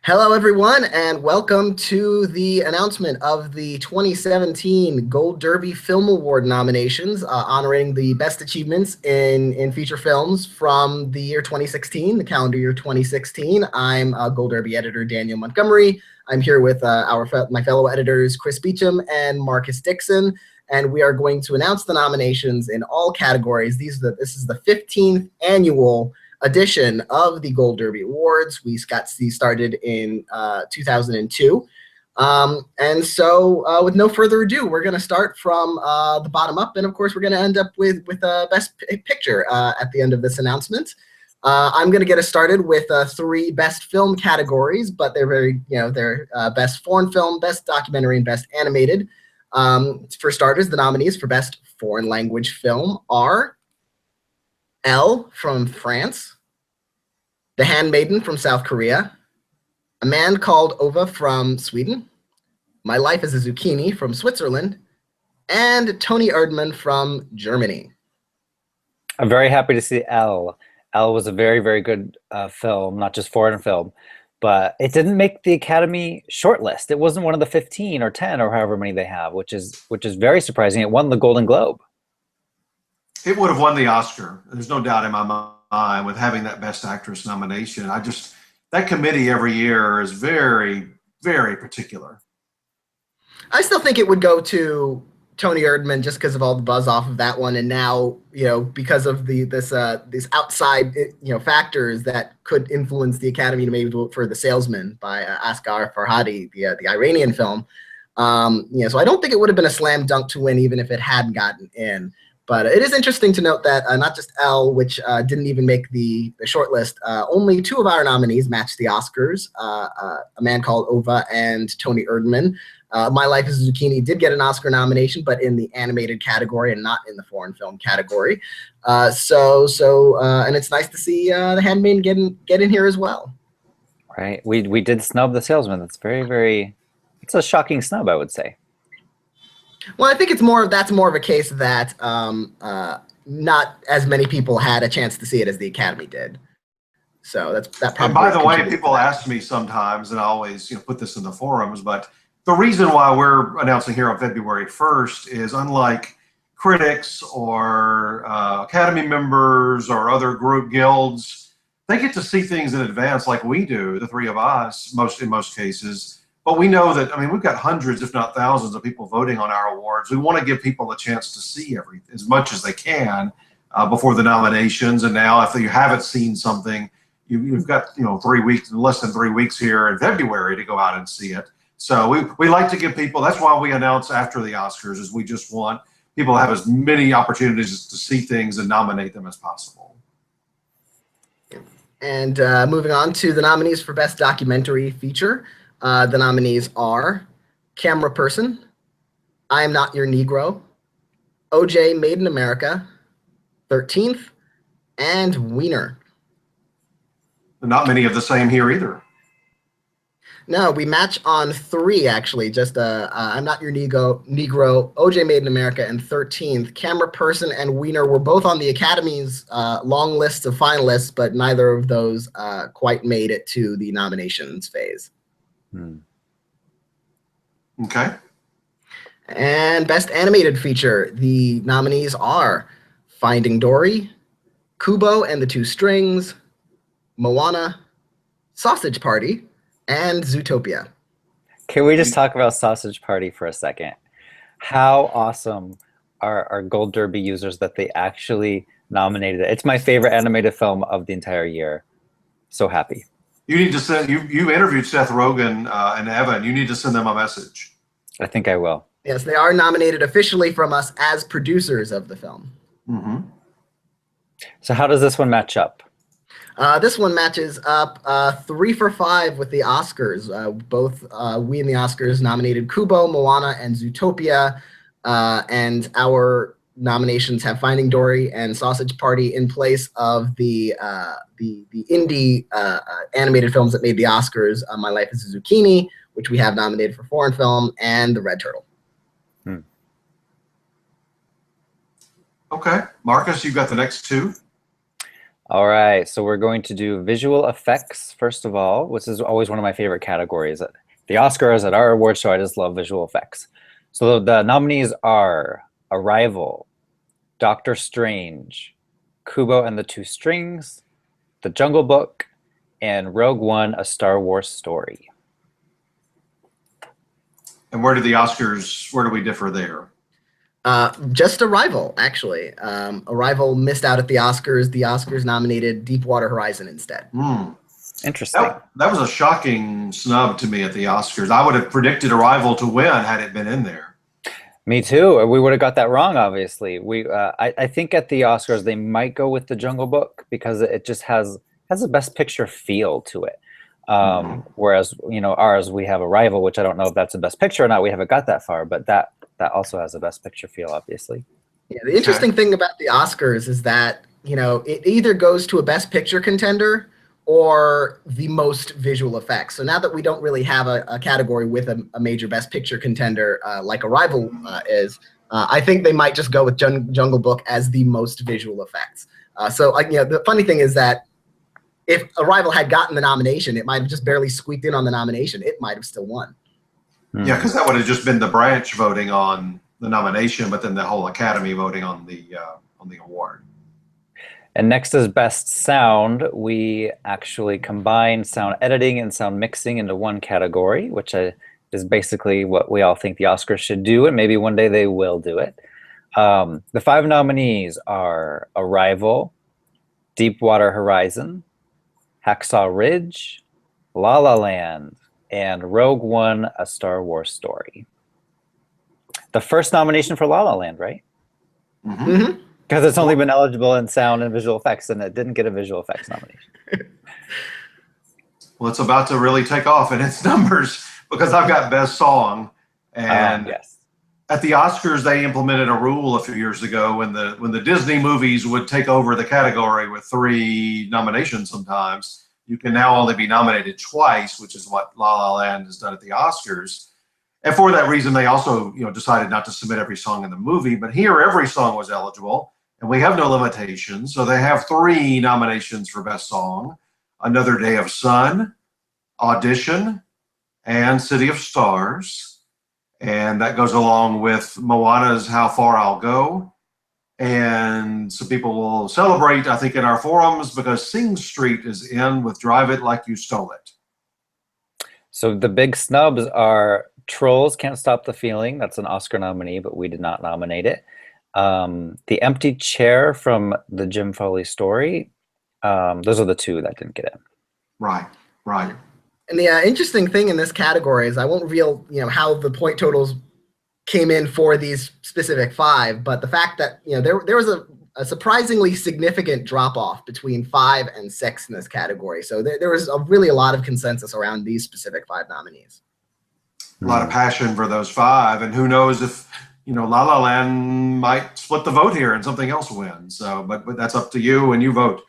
Hello, everyone, and welcome to the announcement of the 2017 Gold Derby Film Award nominations, honoring the best achievements in feature films from the year 2016, the calendar year 2016. I'm Gold Derby editor Daniel Montgomery. I'm here with my fellow editors Chris Beachum and Marcus Dixon, and we are going to announce the nominations in all categories. This is the 15th annual edition of the Gold Derby Awards. We got these started in 2002. And so with no further ado, we're going to start from the bottom up. And of course, we're going to end up with Best Picture at the end of this announcement. I'm going to get us started with three Best Film categories, but they're Best Foreign Film, Best Documentary, and Best Animated. For starters, the nominees for Best Foreign Language Film are Elle from France, The Handmaiden from South Korea, A Man Called Ove from Sweden, My Life as a Zucchini from Switzerland, and Toni Erdmann from Germany. I'm very happy to see Elle. Elle was a very, very good film, not just foreign film, but it didn't make the Academy shortlist. It wasn't one of the 15 or 10 or however many they have, which is very surprising. It won the Golden Globe. It would have won the Oscar. There's no doubt in my mind with having that Best Actress nomination. That committee every year is very, very particular. I still think it would go to Toni Erdmann just because of all the buzz off of that one, and now because of these outside factors that could influence the Academy to maybe vote for The Salesman by Asghar Farhadi, the Iranian film. So I don't think it would have been a slam dunk to win even if it hadn't gotten in. But it is interesting to note that not just Elle, which didn't even make the shortlist, only two of our nominees matched the Oscars, A Man Called Ove and Toni Erdmann. My Life as a Zucchini did get an Oscar nomination, but in the animated category and not in the foreign film category. And it's nice to see The Handmaiden get in here as well. Right. We did snub The Salesman. That's it's a shocking snub, I would say. Well, I think that's more of a case that not as many people had a chance to see it as the Academy did. So that probably. And by the way, people ask me sometimes, and I always put this in the forums, but the reason why we're announcing here on February 1st is, unlike critics or Academy members or other group guilds, they get to see things in advance like we do, the three of us, in most cases. But we know that, we've got hundreds, if not thousands, of people voting on our awards. We want to give people a chance to see everything as much as they can before the nominations. And now, if you haven't seen something, you've got 3 weeks, less than 3 weeks here in February to go out and see it. So we like to give people. That's why we announce after the Oscars, is we just want people to have as many opportunities to see things and nominate them as possible. And moving on to the nominees for Best Documentary Feature. The nominees are Camera Person, I Am Not Your Negro, OJ Made in America, 13th, and Wiener. Not many of the same here either. No, we match on three, actually. Just I'm Not Your Negro, OJ Made in America, and 13th. Camera Person and Wiener were both on the Academy's long list of finalists, but neither of those quite made it to the nominations phase. Okay. And Best Animated Feature, the nominees are Finding Dory, Kubo and the Two Strings, Moana, Sausage Party, and Zootopia. Can we just talk about Sausage Party for a second? How awesome are our Gold Derby users that they actually nominated it? It's my favorite animated film of the entire year. So happy. You need to send. You interviewed Seth Rogen and Evan. You need to send them a message. I think I will. Yes, they are nominated officially from us as producers of the film. Mm-hmm. So how does this one match up? This one matches up 3 for 5 with the Oscars. Both we and the Oscars nominated Kubo, Moana, and Zootopia, and our nominations have Finding Dory and Sausage Party in place of the indie animated films that made the Oscars. My Life as a Zucchini, which we have nominated for foreign film, and The Red Turtle. Okay, Marcus, you've got the next two. All right, so we're going to do visual effects first of all, which is always one of my favorite categories. At the Oscars, at our award show, I just love visual effects. So the nominees are Arrival, Doctor Strange, Kubo and the Two Strings, The Jungle Book, and Rogue One, A Star Wars Story. And where do the Oscars, where do we differ there? Just Arrival, actually. Arrival missed out at the Oscars. The Oscars nominated Deepwater Horizon instead. Interesting. That was a shocking snub to me at the Oscars. I would have predicted Arrival to win had it been in there. Me too. We would have got that wrong, obviously. I think at the Oscars they might go with The Jungle Book because it just has a Best Picture feel to it. Whereas, ours, we have Arrival, which I don't know if that's a Best Picture or not. We haven't got that far, but that also has a Best Picture feel, obviously. Yeah, the interesting thing about the Oscars is that, it either goes to a Best Picture contender or the most visual effects. So now that we don't really have a category with a major Best Picture contender like Arrival is, I think they might just go with Jungle Book as the most visual effects. The funny thing is that if Arrival had gotten the nomination, it might have just barely squeaked in on the nomination. It might have still won. Yeah, because that would have just been the branch voting on the nomination, but then the whole Academy voting on the award. And next is Best Sound. We actually combine sound editing and sound mixing into one category, which is basically what we all think the Oscars should do, and maybe one day they will do it. The 5 nominees are Arrival, Deepwater Horizon, Hacksaw Ridge, La La Land, and Rogue One, A Star Wars Story. The first nomination for La La Land, right? Mm-hmm. Because it's only been eligible in sound and visual effects, and it didn't get a visual effects nomination. Well, it's about to really take off in its numbers because I've got Best Song. And yes. At the Oscars, they implemented a rule a few years ago when the Disney movies would take over the category with 3 nominations sometimes. You can now only be nominated twice, which is what La La Land has done at the Oscars. And for that reason, they also decided not to submit every song in the movie. But here, every song was eligible, and we have no limitations. So they have 3 nominations for Best Song: Another Day of Sun, Audition, and City of Stars. And that goes along with Moana's How Far I'll Go. And some people will celebrate, I think, in our forums because Sing Street is in with Drive It Like You Stole It. So the big snubs are Trolls Can't Stop the Feeling. That's an Oscar nominee, but we did not nominate it. The Empty Chair from the Jim Foley Story. Those are the 2 that didn't get in. Right. And the interesting thing in this category is I won't reveal, how the point totals came in for these specific 5, but the fact that there was a surprisingly significant drop off between 5 and 6 in this category. So there was really a lot of consensus around these specific 5 nominees. A lot of passion for those 5, and who knows if La La Land might split the vote here and something else wins. So, but that's up to you and you vote.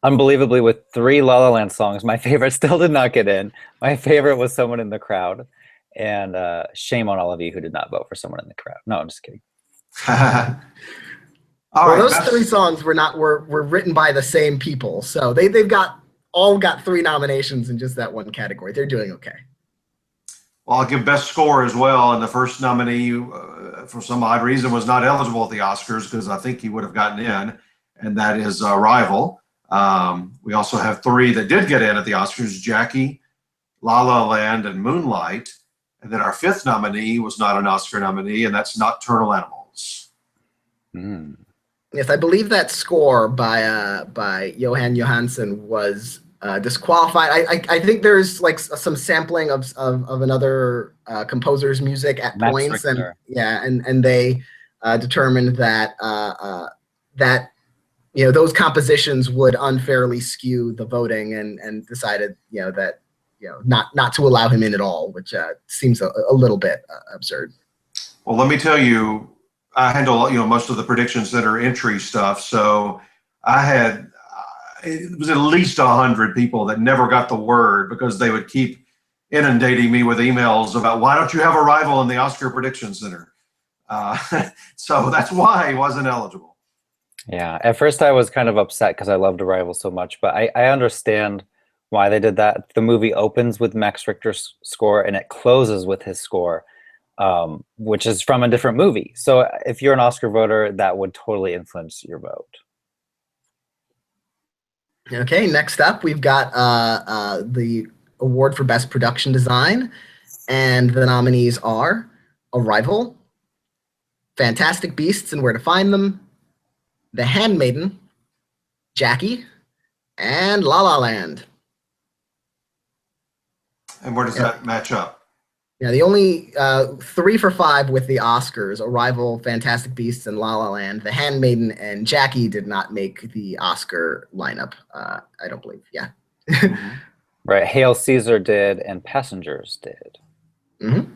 Unbelievably, with 3 La La Land songs, my favorite still did not get in. My favorite was Someone in the Crowd. And shame on all of you who did not vote for Someone in the Crowd. No, I'm just kidding. Those 3 songs were written by the same people. So they've all got 3 nominations in just that one category. They're doing okay. Well, I'll give Best Score as well. And the first nominee, for some odd reason, was not eligible at the Oscars because I think he would have gotten in, and that is Arrival. We also have 3 that did get in at the Oscars: Jackie, La La Land, and Moonlight. And then our 5th nominee was not an Oscar nominee, and that's Nocturnal Animals. Yes, I believe that score by Johan Johansson was disqualified. I think there's like some sampling of another composer's music at Max points, Richter. and they determined that those compositions would unfairly skew the voting, and decided that not to allow him in at all, which seems a little bit absurd. Well, let me tell you, I handle most of the Prediction Center entry stuff, so I had it was at least 100 people that never got the word because they would keep inundating me with emails about why don't you have Arrival in the Oscar Prediction Center. So that's why he wasn't eligible. Yeah, at first I was kind of upset because I loved Arrival so much, but I understand why they did that. The movie opens with Max Richter's score and it closes with his score, which is from a different movie. So if you're an Oscar voter, that would totally influence your vote. Okay, next up, we've got the award for Best Production Design, and the nominees are Arrival, Fantastic Beasts and Where to Find Them, The Handmaiden, Jackie, and La La Land. And where does that match up? Yeah, the only 3 for 5 with the Oscars: Arrival, Fantastic Beasts, and La La Land. The Handmaiden and Jackie did not make the Oscar lineup. I don't believe. Yeah. Mm-hmm. Right. Hail Caesar did, and Passengers did. Mm-hmm.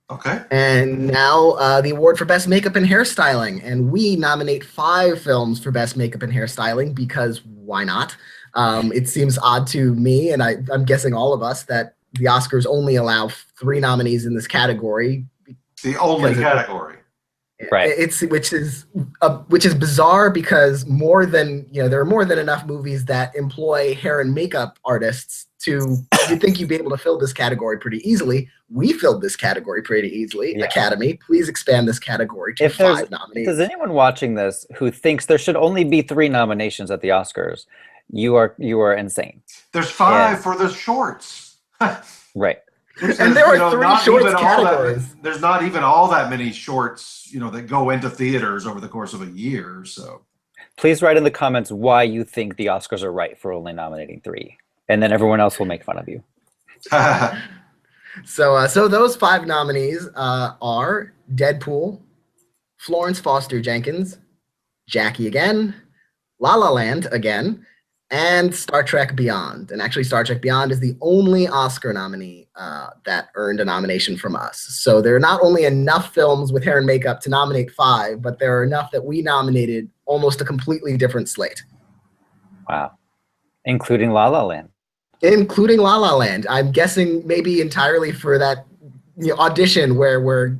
Okay. And now the award for Best Makeup and Hairstyling. And we nominate 5 films for Best Makeup and Hairstyling because why not? It seems odd to me, and I'm guessing all of us, that the Oscars only allow 3 nominees in this category. The only category. Right. Which is bizarre because there are more than enough movies that employ hair and makeup artists to. You'd think you'd be able to fill this category pretty easily. We filled this category pretty easily. Yeah. Academy, please expand this category to 5 nominees. If there's anyone watching this who thinks there should only be 3 nominations at the Oscars, you are insane. There's 5 for the shorts. Right. And there are 3 shorts categories. There's not even all that many shorts, that go into theaters over the course of a year. So please write in the comments why you think the Oscars are right for only nominating 3, and then everyone else will make fun of you. So those 5 nominees are Deadpool, Florence Foster Jenkins, Jackie again, La La Land again, and Star Trek Beyond. And actually, Star Trek Beyond is the only Oscar nominee that earned a nomination from us. So there are not only enough films with hair and makeup to nominate 5, but there are enough that we nominated almost a completely different slate. Wow. Including La La Land. Including La La Land. I'm guessing maybe entirely for that audition where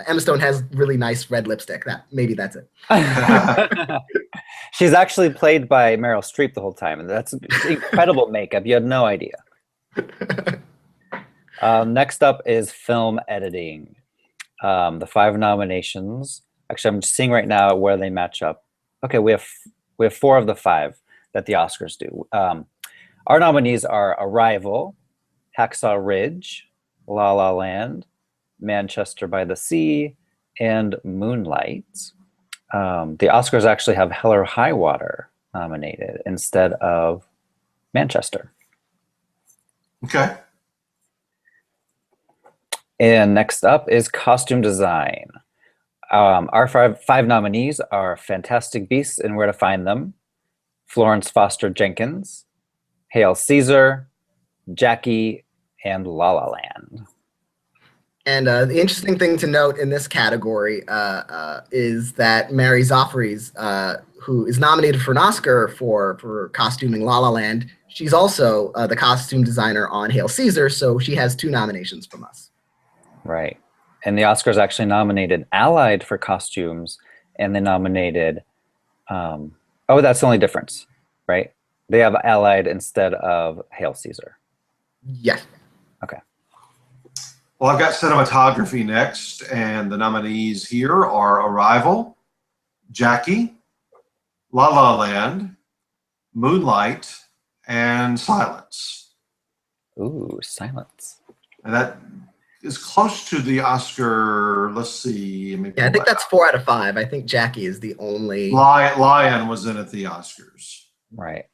Emma Stone has really nice red lipstick. Maybe that's it. She's actually played by Meryl Streep the whole time, and that's incredible makeup. You had no idea. Next up is film editing. The 5 nominations. Actually, I'm just seeing right now where they match up. Okay, we have 4 of the 5 that the Oscars do. Our nominees are Arrival, Hacksaw Ridge, La La Land, Manchester by the Sea, and Moonlight. The Oscars actually have Hell or High Water nominated instead of Manchester. Okay. And next up is costume design. Our five nominees are Fantastic Beasts and Where to Find Them, Florence Foster Jenkins, Hail Caesar, Jackie, and La La Land. And the interesting thing to note in this category is that Mary Zophres, who is nominated for an Oscar for costuming La La Land, she's also the costume designer on Hail Caesar, so she has 2 nominations from us. Right. And the Oscars actually nominated Allied for costumes, and they nominated, that's the only difference, right? They have Allied instead of Hail Caesar. Yes. Okay. Well, I've got cinematography next, and the nominees here are Arrival, Jackie, La La Land, Moonlight, and Silence. Ooh, Silence. And that is close to the Oscar. Let's see. I think that's 4 out of 5. I think Jackie is the only. Lion was in at the Oscars. Right.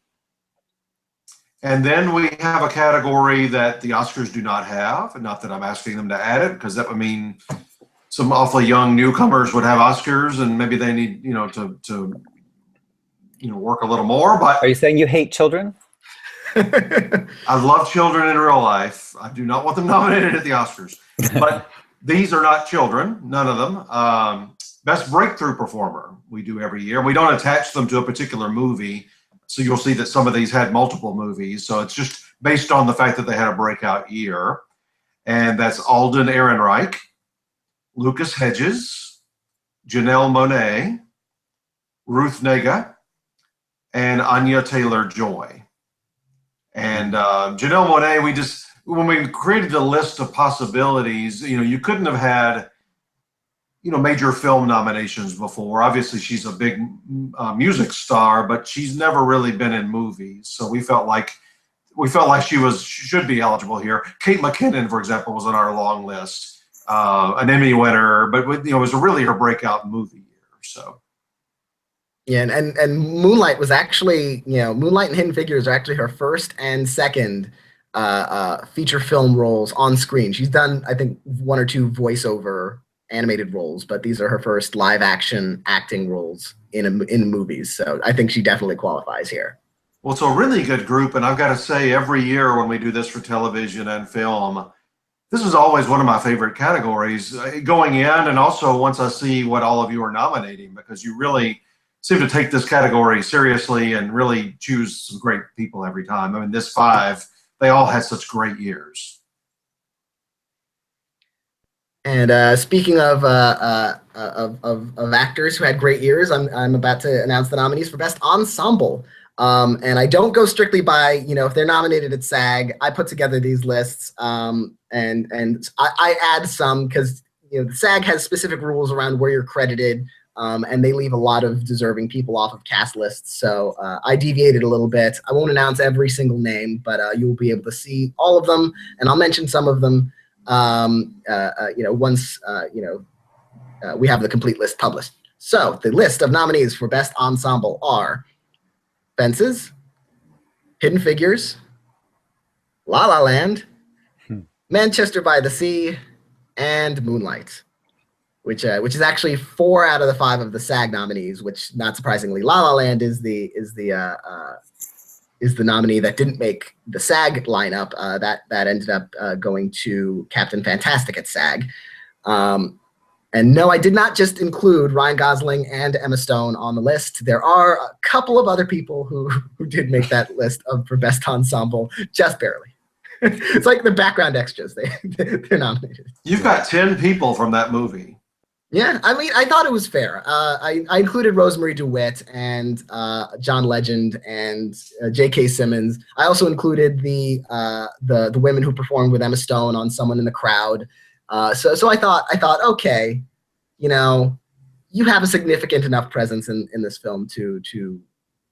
And then we have a category that the Oscars do not have, and not that I'm asking them to add it, because that would mean some awfully young newcomers would have Oscars, and maybe they need, to work a little more. But are you saying you hate children? I love children in real life. I do not want them nominated at the Oscars. But these are not children, none of them. Best Breakthrough Performer we do every year. We don't attach them to a particular movie. So you'll see that some of these had multiple movies. So it's just based on the fact that they had a breakout year. And that's Alden Ehrenreich, Lucas Hedges, Janelle Monáe, Ruth Negga, and Anya Taylor-Joy. And Janelle Monáe, when we created the list of possibilities, you couldn't have had, major film nominations before. Obviously, she's a big music star, but she's never really been in movies. So we felt like she should be eligible here. Kate McKinnon, for example, was on our long list, an Emmy winner, but it was really her breakout movie year. So. Yeah, and Moonlight was actually, Moonlight and Hidden Figures are actually her first and second feature film roles on screen. She's done, I think, 1 or 2 voiceover animated roles, but these are her first live action acting roles in movies. So I think she definitely qualifies here. Well, it's a really good group, and I've got to say, every year when we do this for television and film, this is always one of my favorite categories going in, and also once I see what all of you are nominating, because you really seem to take this category seriously and really choose some great people every time. I mean, this 5, they all had such great years. And speaking of actors who had great years, I'm about to announce the nominees for Best Ensemble. And I don't go strictly by, if they're nominated at SAG. I put together these lists, and I add some because the SAG has specific rules around where you're credited, and they leave a lot of deserving people off of cast lists. So I deviated a little bit. I won't announce every single name, but you'll be able to see all of them, and I'll mention some of them. Once we have the complete list published. So the list of nominees for Best Ensemble are Fences, Hidden Figures, La La Land, Manchester by the Sea, and Moonlight, which is actually 4 out of the 5 of the SAG nominees. Which, not surprisingly, La La Land is the nominee that didn't make the SAG lineup. That ended up going to Captain Fantastic at SAG. And no, I did not just include Ryan Gosling and Emma Stone on the list. There are a couple of other people who did make that list for Best Ensemble, just barely. It's like the background extras. They're nominated. You've got 10 people from that movie. Yeah, I mean, I thought it was fair. I included Rosemary DeWitt and John Legend and J.K. Simmons. I also included the women who performed with Emma Stone on Someone in the Crowd. So I thought, okay, you have a significant enough presence in this film to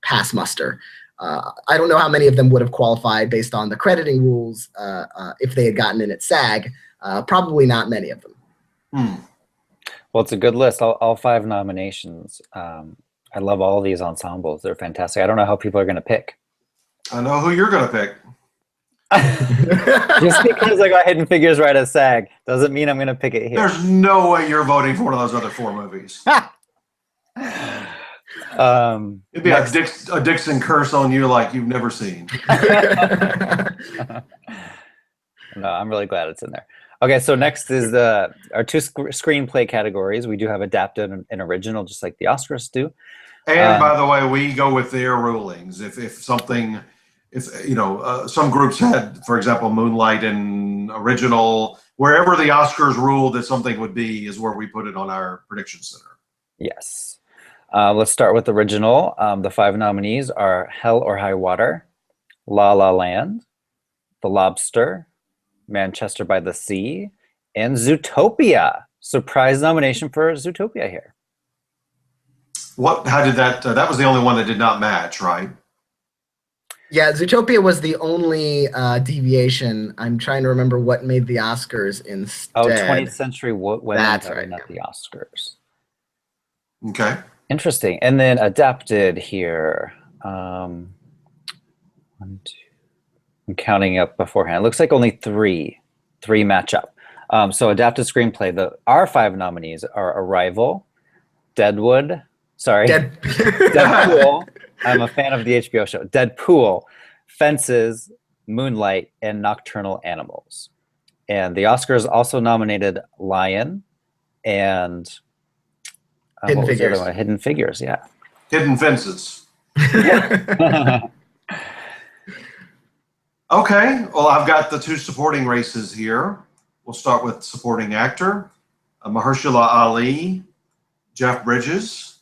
pass muster. I don't know how many of them would have qualified based on the crediting rules if they had gotten in at SAG. Probably not many of them. Well, it's a good list. All 5 nominations. I love all these ensembles. They're fantastic. I don't know how people are going to pick. I know who you're going to pick. Just because I got Hidden Figures right at SAG doesn't mean I'm going to pick it here. There's no way you're voting for one of those other 4 movies. It'd be a Dixon curse on you like you've never seen. No, I'm really glad it's in there. Okay, so next is our 2 screenplay categories. We do have adapted and original, just like the Oscars do. And by the way, we go with their rulings. If some groups had, for example, Moonlight and original, wherever the Oscars ruled that something would be is where we put it on our prediction center. Yes. Let's start with original. The 5 nominees are Hell or High Water, La La Land, The Lobster, Manchester by the Sea, and Zootopia. Surprise nomination for Zootopia here. How did that was the only one that did not match, right? Yeah, Zootopia was the only deviation. I'm trying to remember what made the Oscars instead. Oh, 20th Century Women. That's right. Not the Oscars. Okay. Interesting. And then adapted here. 1, 2. I'm counting up beforehand. It looks like only 3 match up. So adapted screenplay. Our 5 nominees are Arrival, Deadpool. I'm a fan of the HBO show. Deadpool, Fences, Moonlight, and Nocturnal Animals. And the Oscars also nominated Lion and Hidden Figures. Hidden Figures, yeah. Hidden Fences. Okay, well, I've got the 2 supporting races here. We'll start with supporting actor. Mahershala Ali, Jeff Bridges,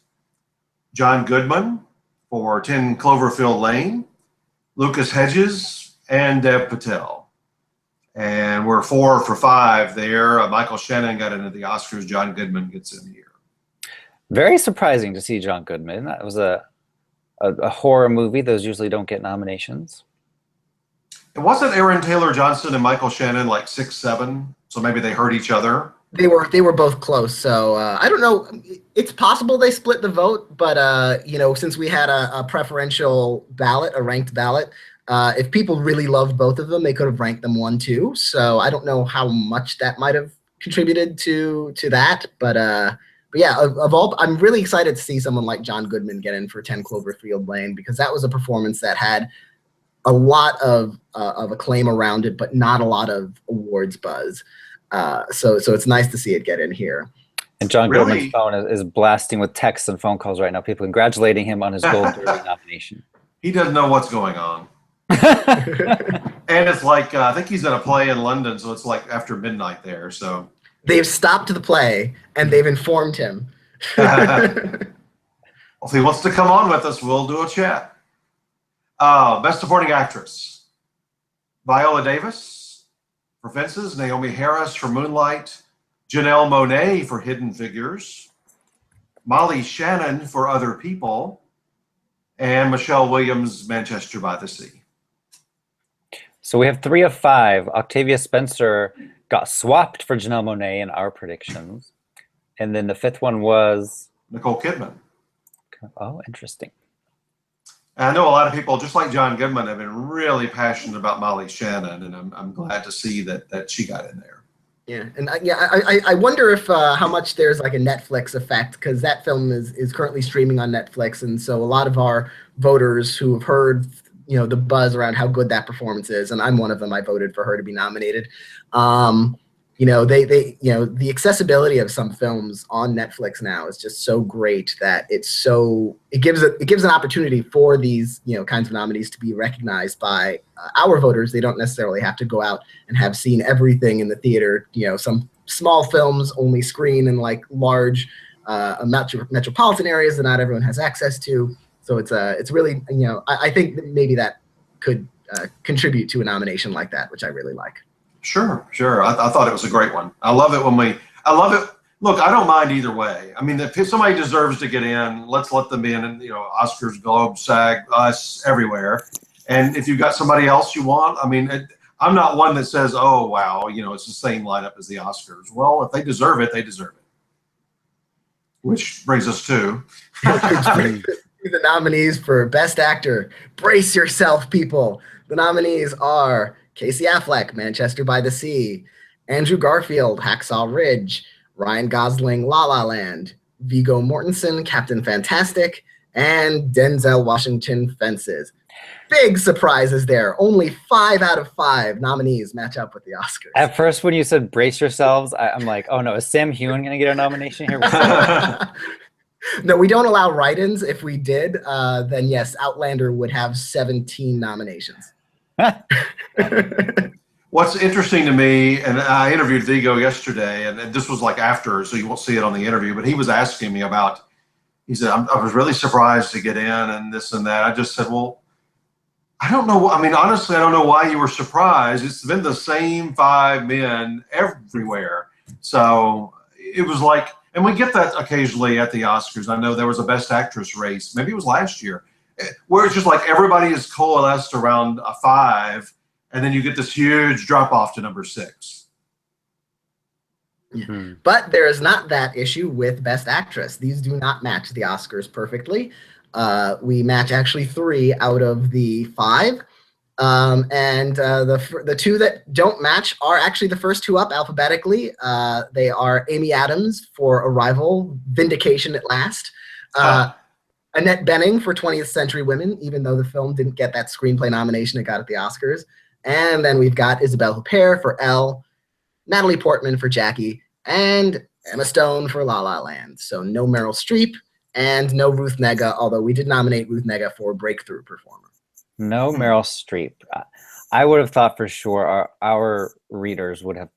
John Goodman for 10 Cloverfield Lane, Lucas Hedges, and Dev Patel. And we're 4 for 5 there. Michael Shannon got into the Oscars. John Goodman gets in here. Very surprising to see John Goodman. That was a horror movie. Those usually don't get nominations. It wasn't Aaron Taylor Johnson and Michael Shannon like 6-7, so maybe they hurt each other. They were both close, so I don't know. It's possible they split the vote, but you know, since we had a preferential ballot, a ranked ballot, if people really loved both of them, they could have ranked them 1-2. So I don't know how much that might have contributed to that, but yeah, of all, I'm really excited to see someone like John Goodman get in for 10 Cloverfield Lane, because that was a performance that had a lot of acclaim around it, but not a lot of awards buzz. So it's nice to see it get in here. And John Goodman's phone is blasting with texts and phone calls right now. People congratulating him on his Gold Derby nomination. He doesn't know what's going on. And it's like, I think he's in a play in London, so it's like after midnight there. So they've stopped the play and they've informed him. Well, if he wants to come on with us, we'll do a chat. Best Supporting Actress: Viola Davis for Fences, Naomi Harris for Moonlight, Janelle Monáe for Hidden Figures, Molly Shannon for Other People, and Michelle Williams, Manchester by the Sea. So we have 3 of 5. Octavia Spencer got swapped for Janelle Monáe in our predictions. And then the 5th one was Nicole Kidman. Oh, interesting. And I know a lot of people, just like John Goodman, have been really passionate about Molly Shannon, and I'm glad to see that she got in there. Yeah, and I wonder if how much there's like a Netflix effect, because that film is currently streaming on Netflix, and so a lot of our voters who have heard, you know, the buzz around how good that performance is, and I'm one of them. I voted for her to be nominated. You know, they you know, the accessibility of some films on Netflix now is just so great that it gives an opportunity for these, you know, kinds of nominees to be recognized by our voters. They don't necessarily have to go out and have seen everything in the theater. You know, some small films only screen in like large metropolitan areas that not everyone has access to. So it's really, you know, I think that maybe that could contribute to a nomination like that, which I really like. Sure. I thought it was a great one. I love it Look, I don't mind either way. I mean, if somebody deserves to get in, let's let them in, and, you know, Oscars, Globe, SAG, us, everywhere. And if you've got somebody else you want, I mean, I'm not one that says, oh, wow, you know, it's the same lineup as the Oscars. Well, if they deserve it, they deserve it. Which brings us to the nominees for Best Actor. Brace yourself, people. The nominees are Casey Affleck, Manchester by the Sea; Andrew Garfield, Hacksaw Ridge; Ryan Gosling, La La Land; Viggo Mortensen, Captain Fantastic; and Denzel Washington, Fences. Big surprises there. Only 5 out of 5 nominees match up with the Oscars. At first, when you said brace yourselves, I'm like, oh no, is Sam Heughan going to get a nomination here? No, we don't allow write-ins. If we did, then yes, Outlander would have 17 nominations. What's interesting to me, and I interviewed Viggo yesterday, and this was like after, so you won't see it on the interview, but he was asking me about, he said, I was really surprised to get in and this and that. I just said, well, I don't know. I mean, honestly, I don't know why you were surprised. It's been the same 5 men everywhere. So it was like, and we get that occasionally at the Oscars. I know there was a Best Actress race, maybe it was last year, where it's just like everybody is coalesced around a 5, and then you get this huge drop off to number 6. Mm-hmm. But there is not that issue with Best Actress. These do not match the Oscars perfectly. We match actually 3 out of the 5. And the 2 that don't match are actually the first 2 up alphabetically. They are Amy Adams for Arrival, Vindication at Last. Annette Bening for 20th Century Women, even though the film didn't get that screenplay nomination it got at the Oscars. And then we've got Isabelle Huppert for Elle, Natalie Portman for Jackie, and Emma Stone for La La Land. So no Meryl Streep and no Ruth Negga, although we did nominate Ruth Negga for Breakthrough Performer. No Meryl Streep. I would have thought for sure our readers would have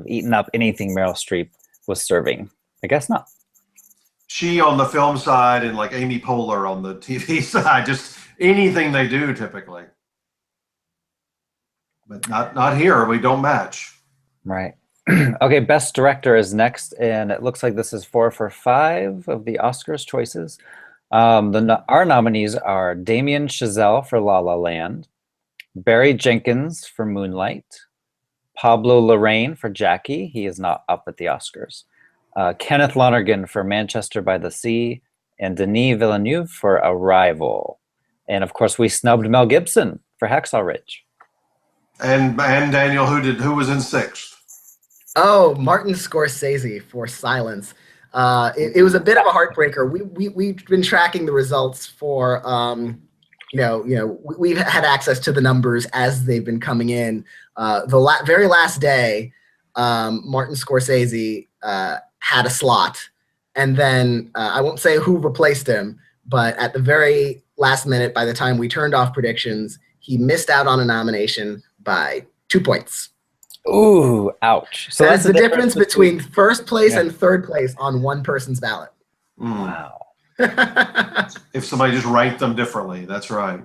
eaten up anything Meryl Streep was serving. I guess not. She on the film side and like Amy Poehler on the TV side, just anything they do typically. But not here. We don't match. Right. Okay, Best Director is next, and it looks like this is 4 for 5 of the Oscars choices. Our nominees are Damien Chazelle for La La Land, Barry Jenkins for Moonlight, Pablo Larraín for Jackie. He is not up at the Oscars. Kenneth Lonergan for Manchester by the Sea, and Denis Villeneuve for Arrival. And of course, we snubbed Mel Gibson for Hacksaw Ridge. And Daniel, who was in 6th? Oh, Martin Scorsese for Silence. It was a bit of a heartbreaker. We've been tracking the results for we've had access to the numbers as they've been coming in. The very last day, Martin Scorsese had a slot, and then I won't say who replaced him, but at the very last minute, by the time we turned off predictions, he missed out on a nomination by 2 points. Ooh, ouch. So that's the difference between first place and third place on one person's ballot. Wow. If somebody just ranked them differently, that's right.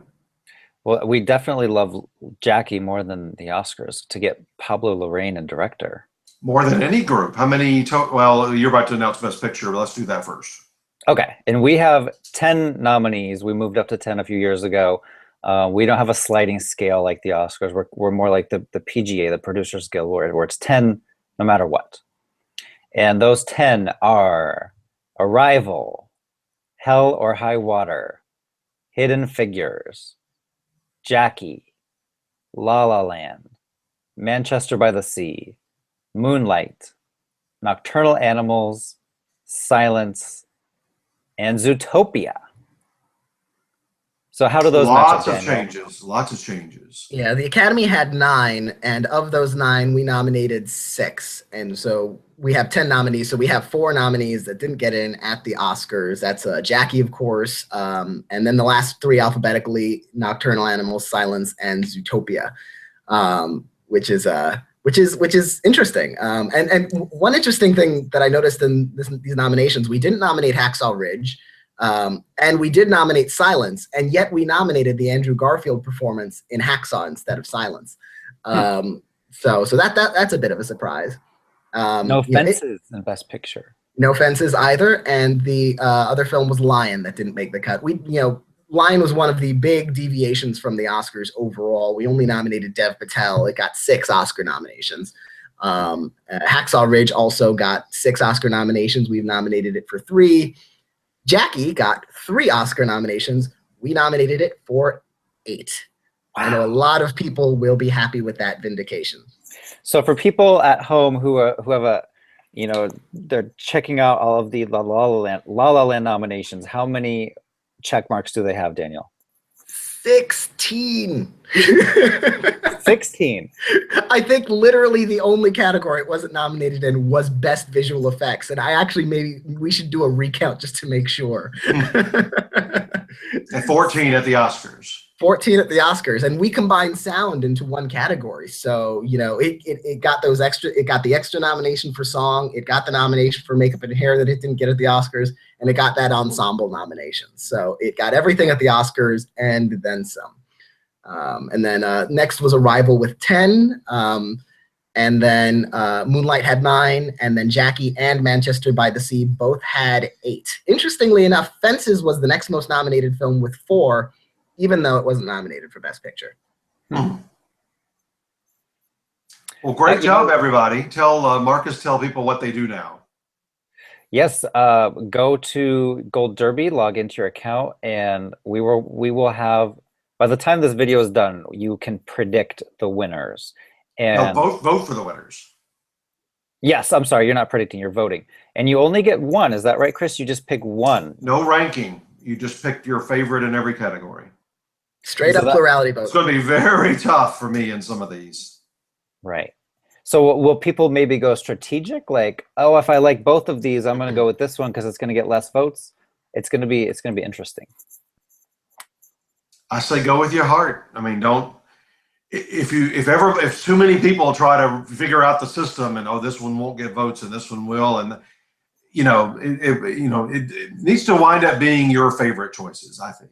Well, we definitely love Jackie more than the Oscars to get Pablo Larraín in director. More than any group. How many? Well, you're about to announce Best Picture, but let's do that first. Okay, and we have 10 nominees. We moved up to 10 a few years ago. We don't have a sliding scale like the Oscars. We're more like the PGA, the Producers Guild, where it's 10 no matter what. And those 10 are Arrival, Hell or High Water, Hidden Figures, Jackie, La La Land, Manchester by the Sea, Moonlight, Nocturnal Animals, Silence, and Zootopia. So how do those match up, Daniel? Lots of changes. Yeah, the Academy had 9, and of those 9, we nominated 6. And so we have 10 nominees. So we have 4 nominees that didn't get in at the Oscars. That's Jackie, of course, and then the last 3 alphabetically: Nocturnal Animals, Silence, and Zootopia, which is interesting. And one interesting thing that I noticed in these nominations, we didn't nominate Hacksaw Ridge. And we did nominate Silence, and yet we nominated the Andrew Garfield performance in Hacksaw instead of Silence. So that's a bit of a surprise. No Fences in Best Picture. No Fences either, and the other film was Lion that didn't make the cut. Lion was one of the big deviations from the Oscars overall. We only nominated Dev Patel. It got 6 Oscar nominations. Hacksaw Ridge also got 6 Oscar nominations. We've nominated it for 3. Jackie got 3 Oscar nominations. We nominated it for 8. Wow. I know a lot of people will be happy with that vindication. So for people at home who have they're checking out all of the La La Land nominations, how many check marks do they have, Daniel? 16. 16. I think literally the only category it wasn't nominated in was Best Visual Effects. And maybe we should do a recount just to make sure. And 14 at the Oscars. 14 at the Oscars, and we combined sound into one category. So, it got the extra nomination for song, it got the nomination for makeup and hair that it didn't get at the Oscars, and it got that ensemble nomination. So it got everything at the Oscars and then some. And then next was Arrival with 10, and then Moonlight had 9, and then Jackie and Manchester by the Sea both had 8. Interestingly enough, Fences was the next most nominated film with 4, even though it wasn't nominated for Best Picture. Well, great job, everybody. Tell people what they do now. Yes, go to Gold Derby, log into your account, and we will have, by the time this video is done, you can predict the winners. And vote for the winners. Yes, I'm sorry, you're not predicting, you're voting. And you only get 1, is that right, Chris? You just pick 1. No ranking. You just picked your favorite in every category. Straight up plurality vote. It's going to be very tough for me in some of these. Right. So will people maybe go strategic? Like, oh, if I like both of these, I'm going to go with this one because it's going to get less votes. It's going to be interesting. I say go with your heart. I mean, don't. If too many people try to figure out the system and this one won't get votes and this one will, and it needs to wind up being your favorite choices, I think.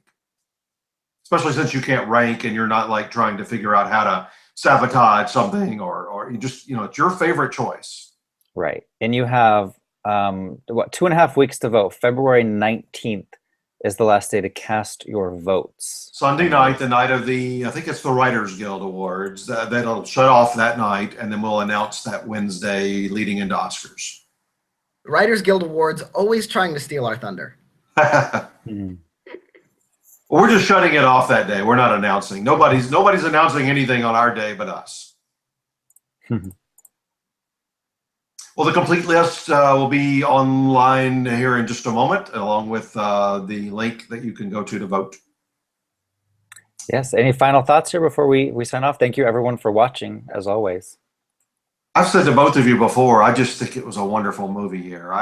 Especially since you can't rank and you're not like trying to figure out how to sabotage something or you just, it's your favorite choice. Right. And you have, 2.5 weeks to vote. February 19th is the last day to cast your votes. Sunday night, the night of I think it's the Writers Guild Awards. That'll shut off that night, and then we'll announce that Wednesday leading into Oscars. Writers Guild Awards always trying to steal our thunder. We're just shutting it off that day. We're not announcing. Nobody's announcing anything on our day but us. Well, the complete list will be online here in just a moment, along with the link that you can go to vote. Yes. Any final thoughts here before we sign off? Thank you, everyone, for watching, as always. I've said to both of you before, I just think it was a wonderful movie here.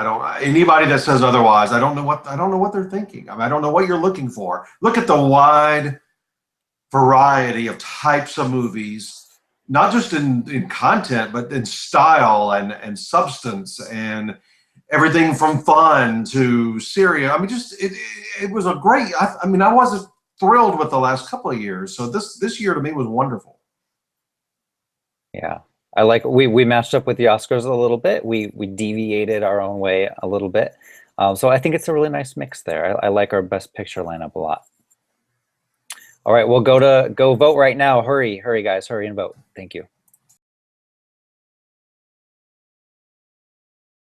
Anybody that says otherwise, I don't know what they're thinking. I don't know what you're looking for. Look at the wide variety of types of movies. Not just in content, but in style and substance and everything from fun to serious. I mean, it was a great. I wasn't thrilled with the last couple of years, so this year to me was wonderful. Yeah, I like we matched up with the Oscars a little bit. We deviated our own way a little bit, so I think it's a really nice mix there. I like our Best Picture lineup a lot. All right, we'll go vote right now. Hurry, guys, hurry and vote. Thank you.